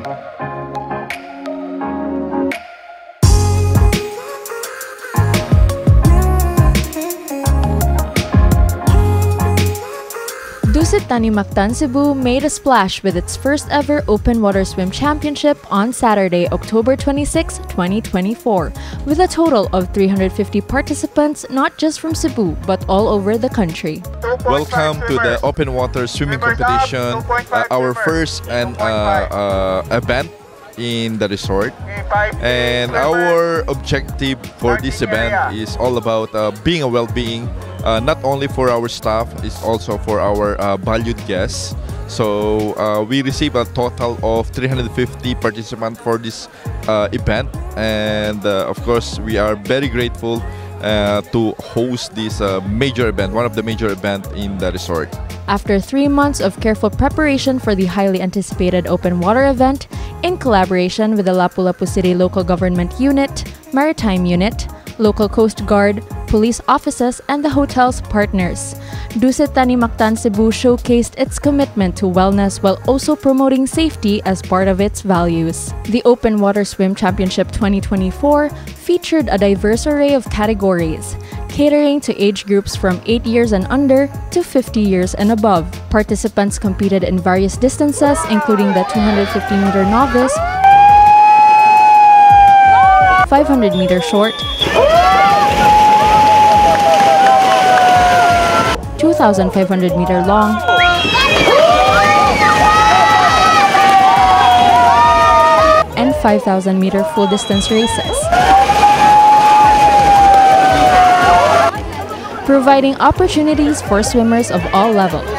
Dusit Thani Mactan Cebu made a splash with its first ever open water swim championship on Saturday, October 26, 2024, with a total of 350 participants not just from Cebu but all over the country. Welcome to the open water swimming competition, our first event in the resort, and our objective for this event is all about being a well-being, not only for our staff, it's also for our valued guests. So we received a total of 350 participants for this event, and of course we are very grateful to host this major event, one of the major events in the resort. After 3 months of careful preparation for the highly anticipated open water event, in collaboration with the Lapu-Lapu City Local Government Unit, Maritime Unit, Local Coast Guard, police offices, and the hotel's partners, Dusit Thani Mactan Cebu showcased its commitment to wellness while also promoting safety as part of its values. The Open Water Swim Championship 2024 featured a diverse array of categories, catering to age groups from 8 years and under to 50 years and above. Participants competed in various distances, including the 250-meter novice, 500-meter short, 2,500-meter long, and 5,000-meter full-distance races, providing opportunities for swimmers of all levels.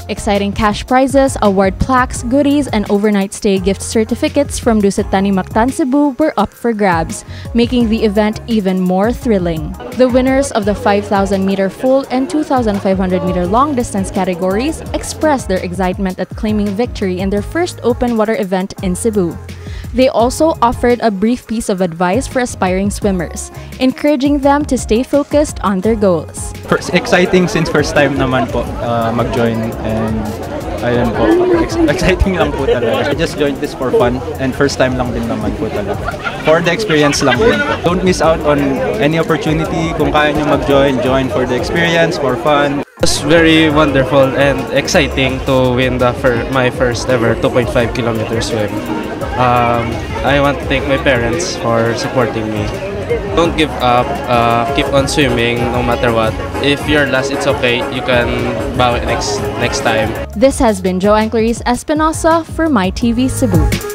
Exciting cash prizes, award plaques, goodies, and overnight stay gift certificates from Dusit Thani Mactan Cebu were up for grabs, making the event even more thrilling. The winners of the 5,000-meter full and 2,500-meter long distance categories expressed their excitement at claiming victory in their first open water event in Cebu. They also offered a brief piece of advice for aspiring swimmers, encouraging them to stay focused on their goals. Exciting since first time naman po mag-join, and ayun po, exciting lang po talaga. I just joined this for fun and first time lang din naman po talaga. For the experience lang din po. Don't miss out on any opportunity. Kung kaya nyo mag-join, join for the experience, for fun. It was very wonderful and exciting to win my first ever 2.5 kilometer swim. I want to thank my parents for supporting me. Don't give up, keep on swimming no matter what. If you're last, it's okay, you can bow next time. This has been 𝗀𝗽𝗀𝗀𝗪𝘁𝗲 for 𝗫𝗪 Cebu.